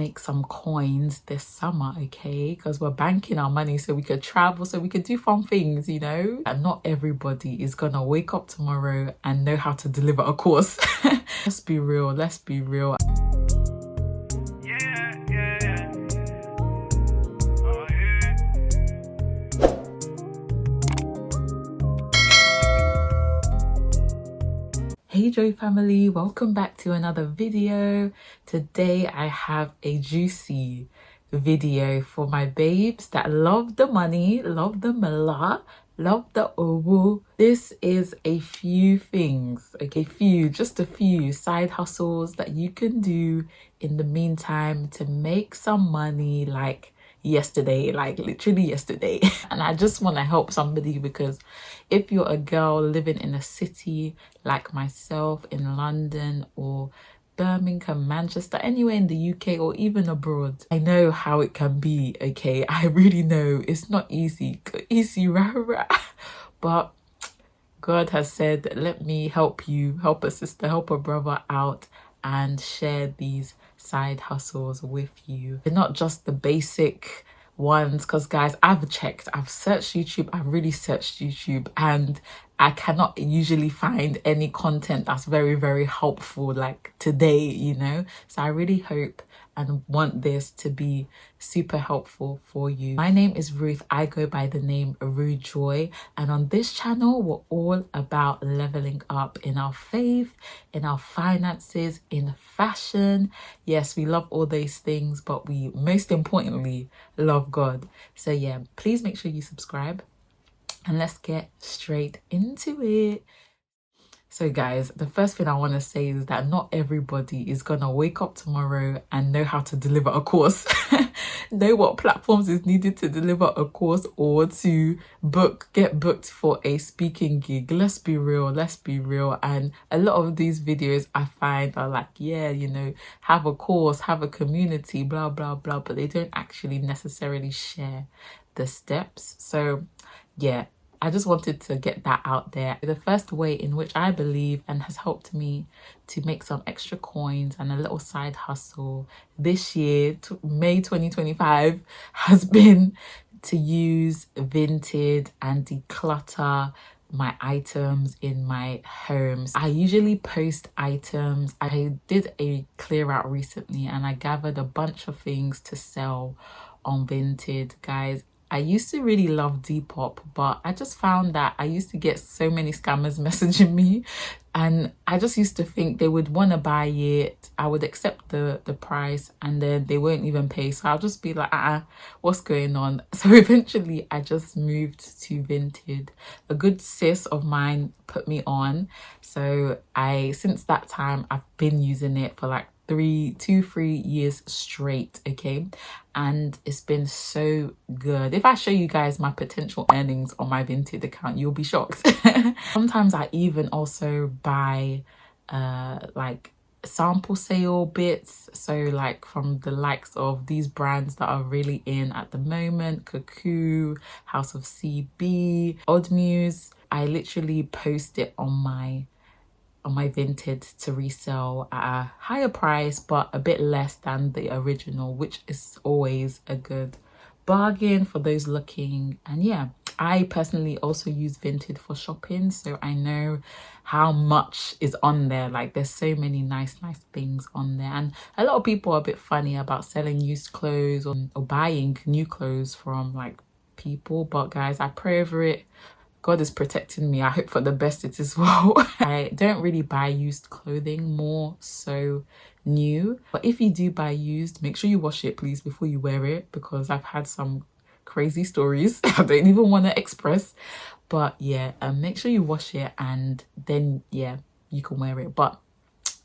make some coins this summer, okay? Because we're banking our money so we could travel, so we could do fun things, you know? And not everybody is gonna wake up tomorrow and know how to deliver a course. Let's be real, let's be real. Hey Joy family, welcome back to another video. Today I have a juicy video for my babes that love the money, love the mala, love the owu. This is a few things, okay, just a few side hustles that you can do in the meantime to make some money, like yesterday, like literally yesterday. And I just want to help somebody, because if you're a girl living in a city like myself in London or Birmingham, Manchester, anywhere in the UK or even abroad, I know how it can be, okay? I really know it's not easy, rah. But God has said, let me help you, help a sister, help a brother out and share these side hustles with you. They're not just the basic ones, because guys, I've searched YouTube, I've really searched YouTube, and I cannot usually find any content that's very helpful like today, you know? So I really hope and want this to be super helpful for you. My name is Ruth. I go by the name Rujoy, and on this channel we're all about leveling up in our faith, in our finances, in fashion. Yes, we love all those things, but we most importantly love God. So yeah, please make sure you subscribe and let's get straight into it. So guys, the first thing I want to say is that not everybody is gonna wake up tomorrow and know how to deliver a course, know what platforms is needed to deliver a course, or to get booked for a speaking gig. Let's be real. And a lot of these videos I find are like, yeah, you know, have a course, have a community, blah blah, but they don't actually necessarily share the steps. So yeah, I just wanted to get that out there. The first way in which I believe and has helped me to make some extra coins and a little side hustle this year, May 2025, has been to use Vinted and declutter my items in my homes. I usually post items. I did a clear out recently and I gathered a bunch of things to sell on Vinted, guys. I used to really love Depop, but I just found that I used to get so many scammers messaging me, and I just used to think they would want to buy it. I would accept the price and then they won't even pay. So I'll just be like, what's going on? So eventually I just moved to Vinted. A good sis of mine put me on. So since that time, I've been using it for like 3 years straight, okay? And it's been so good. If I show you guys my potential earnings on my Vinted account, you'll be shocked. Sometimes I even also buy like sample sale bits, so like from the likes of these brands that are really in at the moment: Cuckoo, House of CB, Odd Muse. I literally post it on my Vinted to resell at a higher price but a bit less than the original, which is always a good bargain for those looking. And yeah, I personally also use Vinted for shopping, so I know how much is on there. Like, there's so many nice things on there, and a lot of people are a bit funny about selling used clothes or buying new clothes from like people, but guys, I pray over it. God is protecting me. I hope for the best it is well. I don't really buy used clothing, more so new. But if you do buy used, make sure you wash it, please, before you wear it, because I've had some crazy stories I don't even want to express. But yeah, make sure you wash it and then, yeah, you can wear it. But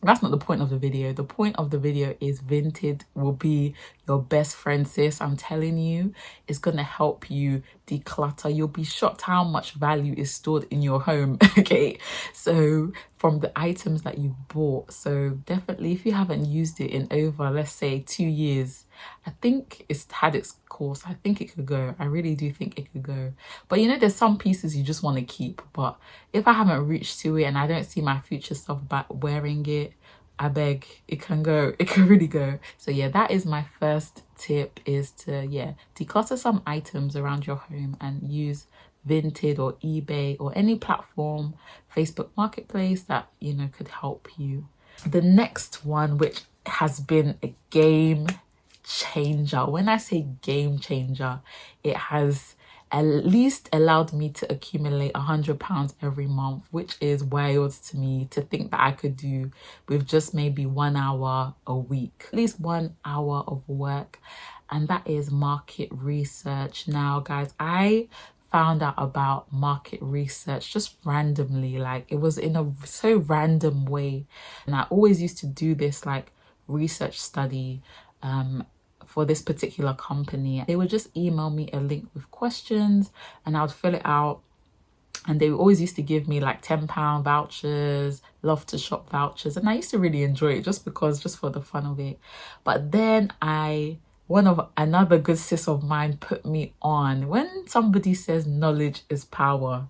that's not the point of the video. The point of the video is Vinted will be your best friend, sis. I'm telling you, it's going to help you declutter. You'll be shocked how much value is stored in your home, okay? So from the items that you bought. So definitely, if you haven't used it in over, let's say 2 years, I think it's had its course. I think it could go. I really do think it could go. But you know, there's some pieces you just want to keep. But if I haven't reached to it and I don't see my future self back wearing it, I beg, it can go, it can really go. So yeah, that is my first tip, is to, yeah, declutter some items around your home and use Vinted or eBay or any platform, Facebook Marketplace, that, you know, could help you. The next one, which has been a game changer. When I say game changer, it has at least allowed me to accumulate £100 every month, which is wild to me to think that I could do with just maybe 1 hour a week, at least 1 hour of work. And that is market research. Now guys, I found out about market research just randomly, like it was in a so random way. And I always used to do this like research study for this particular company. They would just email me a link with questions and I would fill it out. And they always used to give me like £10 vouchers, love to shop vouchers. And I used to really enjoy it just for the fun of it. But then another good sis of mine put me on, when somebody says knowledge is power,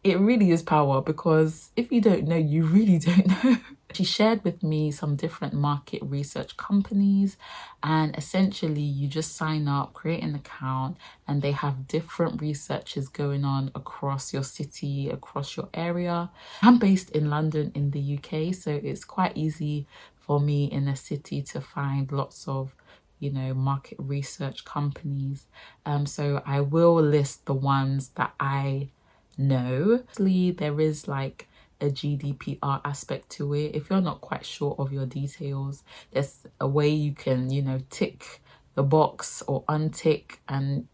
it really is power, because if you don't know, you really don't know. She shared with me some different market research companies, and essentially you just sign up, create an account, and they have different researches going on across your city, across your area. I'm based in London in the UK, so it's quite easy for me in a city to find lots of, you know, market research companies. So I will list the ones that I know. There is like a GDPR aspect to it. If you're not quite sure of your details, there's a way you can, you know, tick the box or untick, and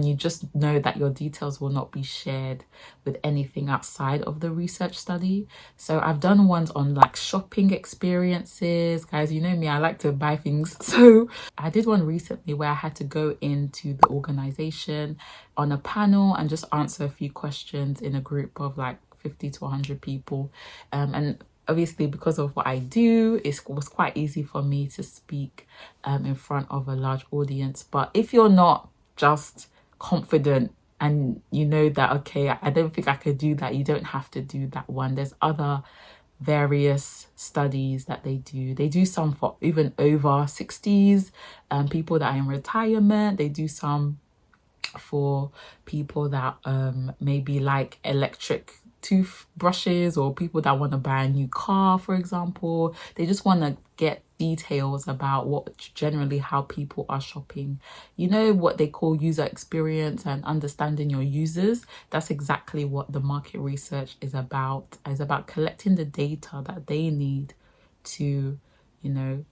you just know that your details will not be shared with anything outside of the research study. So I've done ones on like shopping experiences. Guys, you know me, I like to buy things. So I did one recently where I had to go into the organization on a panel and just answer a few questions in a group of like 50 to 100 people. And obviously, because of what I do, it was quite easy for me to speak in front of a large audience. But if you're not just confident and you know that, okay, I don't think I could do that, you don't have to do that one. There's other various studies that they do some for even over 60s, people that are in retirement. They do some for people that maybe like electric toothbrushes, or people that want to buy a new car, for example. They just want to get details about how people are shopping, you know, what they call user experience and understanding your users. That's exactly what the market research is about. It's about collecting the data that they need to, you know,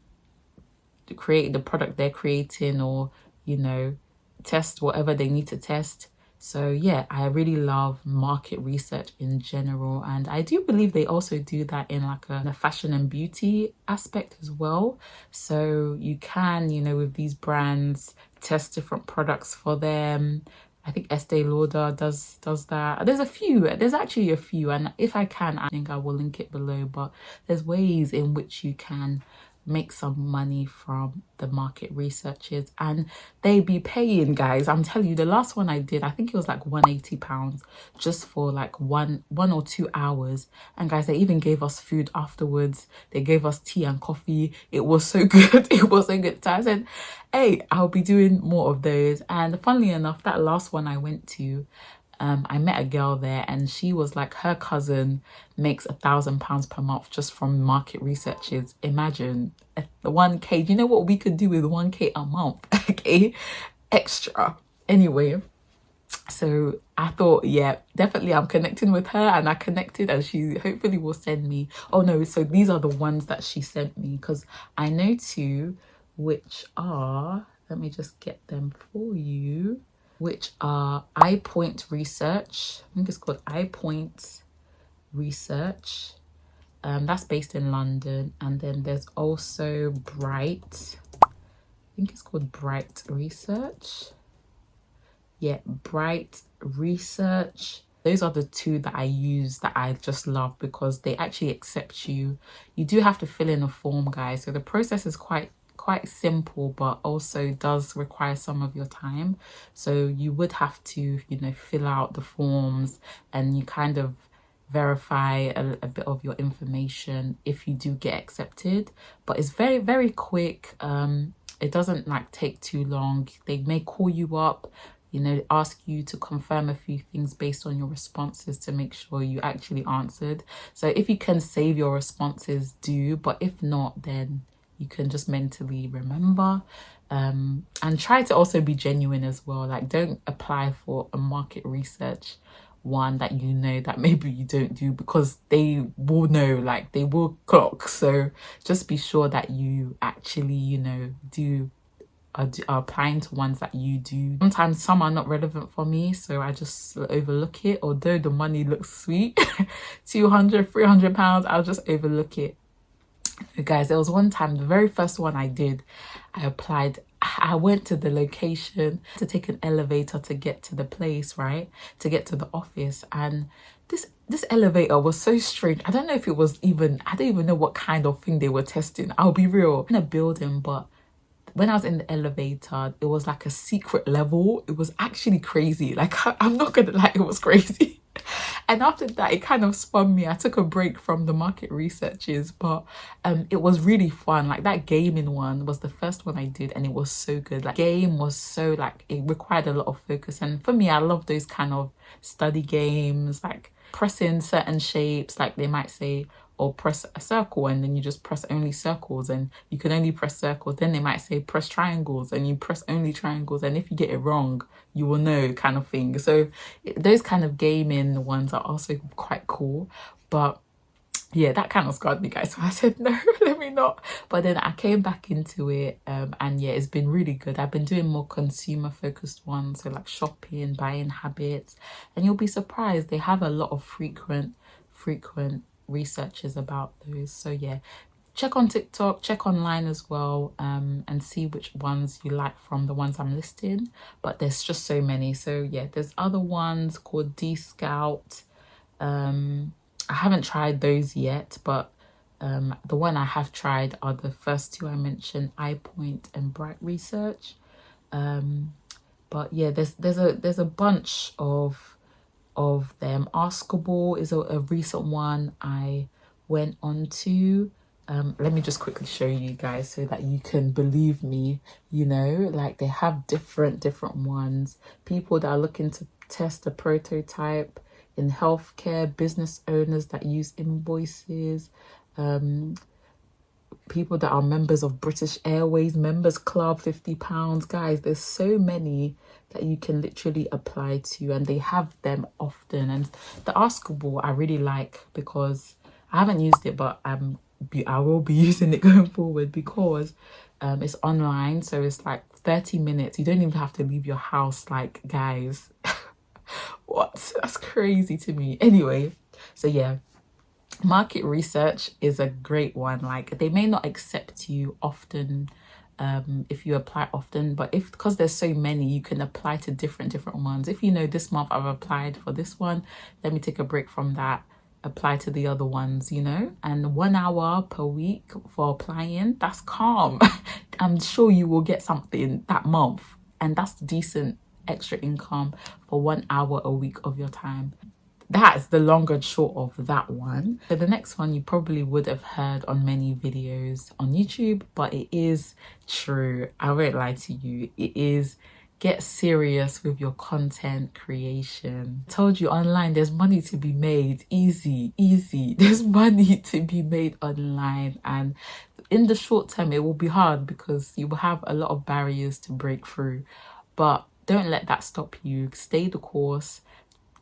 to create the product they're creating, or, you know, test whatever they need to test. So yeah, I really love market research in general, and I do believe they also do that in like a fashion and beauty aspect as well. So you can, you know, with these brands, test different products for them. I think Estee Lauder does that. There's actually a few, and if I can, I think I will link it below. But there's ways in which you can make some money from the market researches, and they be paying, guys. I'm telling you, the last one I did, I think it was like £180 just for like one or 2 hours. And guys, they even gave us food afterwards. They gave us tea and coffee. It was so good. It was so good. So I said, hey, I'll be doing more of those. And funnily enough, that last one I went to, I met a girl there, and she was like, her cousin makes £1,000 per month just from market researches. Imagine the 1k. Do you know what we could do with 1k a month? Okay, extra. Anyway, so I thought, yeah, definitely I'm connecting with her, and I connected, and she hopefully will send me. Oh no, so these are the ones that she sent me, because I know two, which are, let me just get them for you, which are iPoint Research. I think it's called iPoint Research. That's based in London. And then there's also Bright. I think it's called Bright Research. Yeah, Bright Research. Those are the two that I use that I just love, because they actually accept you. You do have to fill in a form, guys. So the process is quite simple, but also does require some of your time. So you would have to, you know, fill out the forms, and you kind of verify a bit of your information if you do get accepted. But it's very, very quick. It doesn't like take too long. They may call you up, you know, ask you to confirm a few things based on your responses to make sure you actually answered. So if you can save your responses, do, but if not, then you can just mentally remember. And try to also be genuine as well. Like, don't apply for a market research one that you know that maybe you don't do, because they will know, like they will clock. So just be sure that you actually, you know, are applying to ones that you do. Sometimes some are not relevant for me, so I just overlook it. Although the money looks sweet, 200, 300 pounds, I'll just overlook it. Guys, there was one time, the very first one I did, I applied. I went to the location to take an elevator to get to the place, right, to get to the office, and this elevator was so strange. I don't know if it was even, I don't even know what kind of thing they were testing, I'll be real, in a building. But when I was in the elevator, it was like a secret level. It was actually crazy. Like, I'm not gonna lie, it was crazy. And after that, it kind of spun me. I took a break from the market researches, but it was really fun. Like, that gaming one was the first one I did, and it was so good. Like, game was so, like, it required a lot of focus. And for me, I love those kind of study games, like pressing certain shapes. Like, they might say, or press a circle, and then you just press only circles, and you can only press circles. Then they might say press triangles, and you press only triangles, and if you get it wrong, you will know, kind of thing. So those kind of gaming ones are also quite cool. But yeah, that kind of scarred me, guys, so I said no, let me not. But then I came back into it, and yeah, it's been really good. I've been doing more consumer focused ones, so like shopping, buying habits, and you'll be surprised, they have a lot of frequent researches about those. So yeah, check on TikTok, check online as well, and see which ones you like from the ones I'm listing. But there's just so many. So yeah, there's other ones called D-Scout. I haven't tried those yet, but the one I have tried are the first two I mentioned, iPoint and Bright Research. But yeah, there's a bunch of them. Askable is a recent one I went on to. Let me just quickly show you guys so that you can believe me. You know, like, they have different ones. People that are looking to test a prototype in healthcare, business owners that use invoices, people that are members of British Airways Members Club, £50. Guys, there's so many that you can literally apply to, and they have them often. And the Askable I really like, because I haven't used it, but I will be using it going forward, because it's online, so it's like 30 minutes. You don't even have to leave your house. Like, guys, what? That's crazy to me. Anyway, so yeah, market research is a great one. Like, they may not accept you often if you apply often, but because there's so many, you can apply to different ones. If you know, this month I've applied for this one, let me take a break from that, apply to the other ones, you know. And 1 hour per week for applying, that's calm. I'm sure you will get something that month, and that's decent extra income for 1 hour a week of your time. That is the long and short of that one. So the next one you probably would have heard on many videos on YouTube, but it is true. I won't lie to you. It is, get serious with your content creation. I told you, online, there's money to be made. Easy. There's money to be made online. And in the short term, it will be hard because you will have a lot of barriers to break through. But don't let that stop you. Stay the course.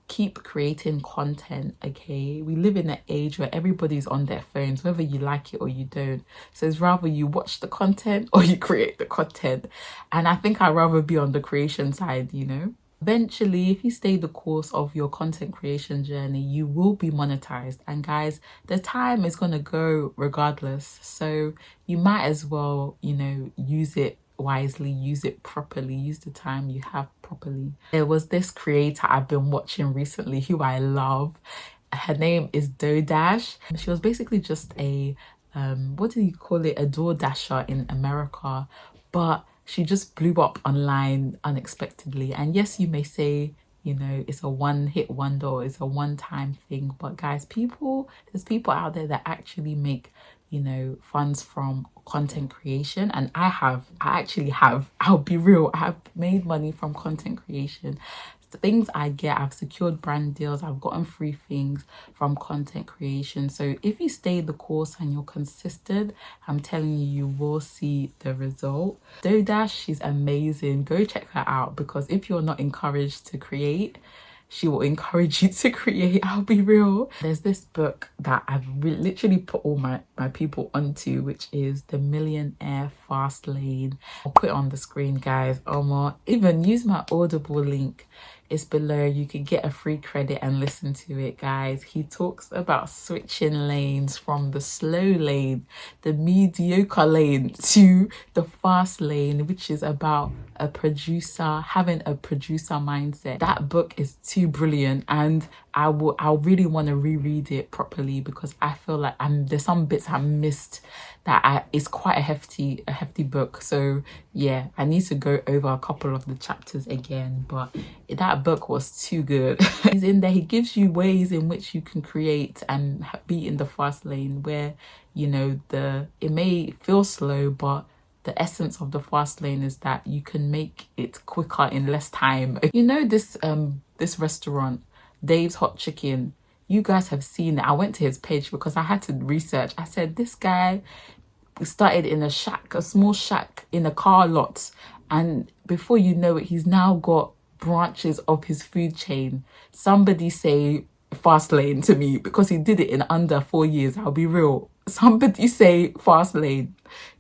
Keep creating content, okay? We live in an age where everybody's on their phones, whether you like it or you don't. So it's rather you watch the content or you create the content. And I think I'd rather be on the creation side, you know? Eventually, if you stay the course of your content creation journey, you will be monetized. And guys, the time is going to go regardless. So you might as well, you know, use it wisely, use it properly, use the time you have properly. There was this creator I've been watching recently who I love. Her name is Dodash. She was basically just a what do you call it, a door dasher in America, but she just blew up online unexpectedly. And yes, you may say you know, it's a one-hit wonder or it's a one-time thing. But guys, there's people out there that actually make, you know, funds from content creation. And I actually have, I'll be real, I have made money from content creation. The things I get, I've secured brand deals, I've gotten free things from content creation. So if you stay the course and you're consistent, I'm telling you, you will see the result. Dodash, she's amazing. Go check her out, because if you're not encouraged to create, she will encourage you to create. I'll be real. There's this book that I've literally put all my people onto, which is The Millionaire Fast Lane. I'll put it on the screen, guys. Even use my Audible link. It's below. You can get a free credit and listen to it, guys. He talks about switching lanes from the slow lane, the mediocre lane, to the fast lane, which is about a producer, having a producer mindset. That book is too brilliant, and I really want to reread it properly, because I feel like there's some bits I missed that it's quite a hefty book. So yeah, I need to go over a couple of the chapters again, but that book was too good. He's in there, he gives you ways in which you can create and be in the fast lane, where, you know, it may feel slow, but the essence of the fast lane is that you can make it quicker in less time. You know, this restaurant, Dave's Hot Chicken, you guys have seen it. I went to his page because I had to research. I said, this guy started in a small shack in a car lot, and before you know it, he's now got branches of his food chain. Somebody say fast lane to me, because he did it in under 4 years. I'll be real. Somebody say fast lane.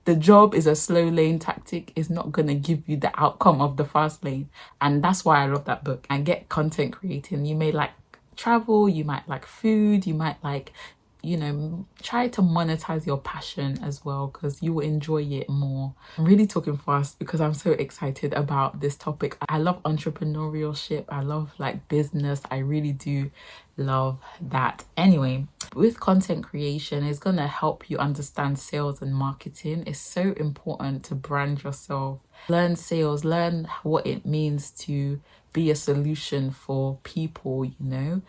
The job is a slow lane tactic. It's not going to give you the outcome of the fast lane. And that's why I love that book. And get content creating. You may like travel, you might like food, you might like, you know, try to monetize your passion as well, because you will enjoy it more. I'm really talking fast because I'm so excited about this topic. I love entrepreneurship. I love like business. I really do love that. Anyway, with content creation, it's going to help you understand sales and marketing. It's so important to brand yourself, learn sales, learn what it means to be a solution for people, you know,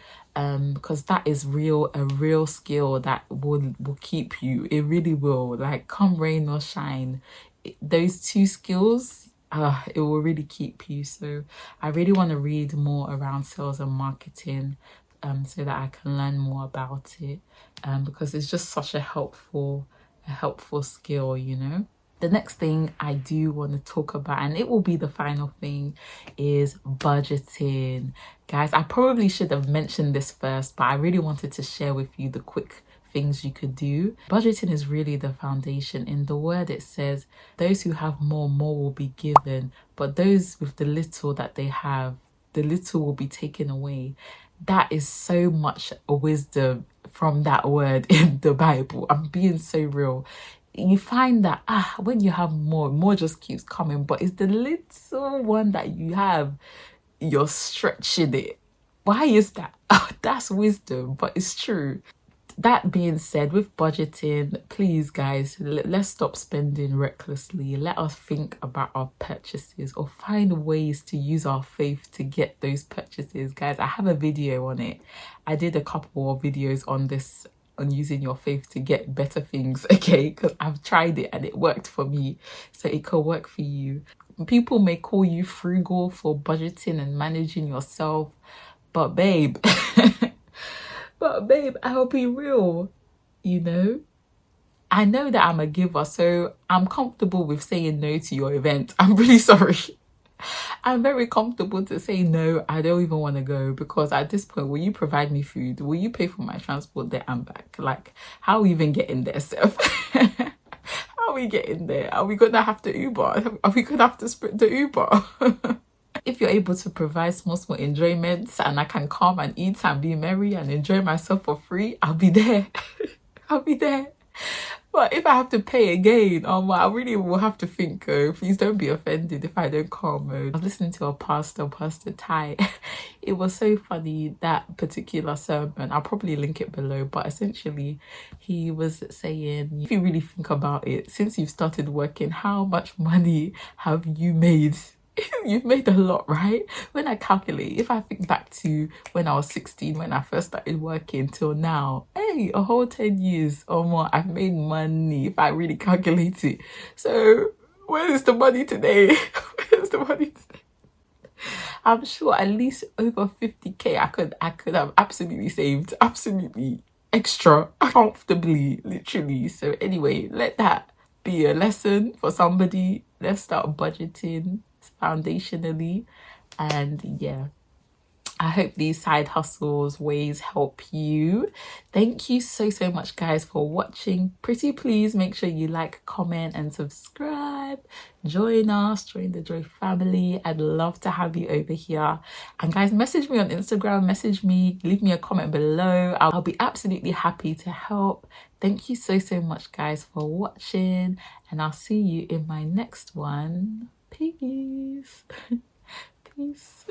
because that is a real skill that will keep you. It really will. Like, come rain or shine, those two skills, it will really keep you. So I really want to read more around sales and marketing, so that I can learn more about it, because it's just such a helpful skill, you know. The next thing I do want to talk about, and it will be the final thing, is budgeting. Guys, I probably should have mentioned this first, but I really wanted to share with you the quick things you could do. Budgeting is really the foundation. In the word, it says, those who have more will be given, but those with the little that they have, the little will be taken away. That is so much wisdom from that word in the Bible. I'm being so real. You find that when you have more just keeps coming, but it's the little one that you have, you're stretching it. Why is that? That's wisdom, but it's true. That being said, with budgeting, please guys, let's stop spending recklessly. Let us think about our purchases, or find ways to use our faith to get those purchases. Guys, I have a video on it. I did a couple of videos on this, on using your faith to get better things, okay? Because I've tried it and it worked for me, so it could work for you. People may call you frugal for budgeting and managing yourself, but babe, I'll be real, you know? I know that I'm a giver, so I'm comfortable with saying no to your event. I'm really sorry. I'm very comfortable to say no, I don't even want to go, because at this point, will you provide me food? Will you pay for my transport there and back? Like, how are we even getting there, Seth? How are we getting there? Are we gonna have to Uber? Are we gonna have to sprint the Uber? If you're able to provide small enjoyments, and I can come and eat and be merry and enjoy myself for free, I'll be there. I'll be there. But if I have to pay again, I really will have to think. Please don't be offended if I don't come. I was listening to a Pastor Ty. It was so funny, that particular sermon. I'll probably link it below. But essentially, he was saying, if you really think about it, since you've started working, how much money have you made? you've made a lot, right? When I calculate, if I think back to when I was 16, when I first started working till now, hey, a whole 10 years or more, I've made money if I really calculate it. So where is the money today? Where's the money today? I'm sure at least over 50k I could have absolutely saved, absolutely extra comfortably, literally. So anyway, let that be a lesson for somebody. Let's start budgeting foundationally. And yeah, I hope these side hustles ways help you. Thank you so much, guys, for watching. Pretty please make sure you like, comment and subscribe. Join us, join the Joy family. I'd love to have you over here. And guys, message me on Instagram, message me, leave me a comment below. I'll be absolutely happy to help. Thank you so much, guys, for watching, and I'll see you in my next one. Peace. Peace.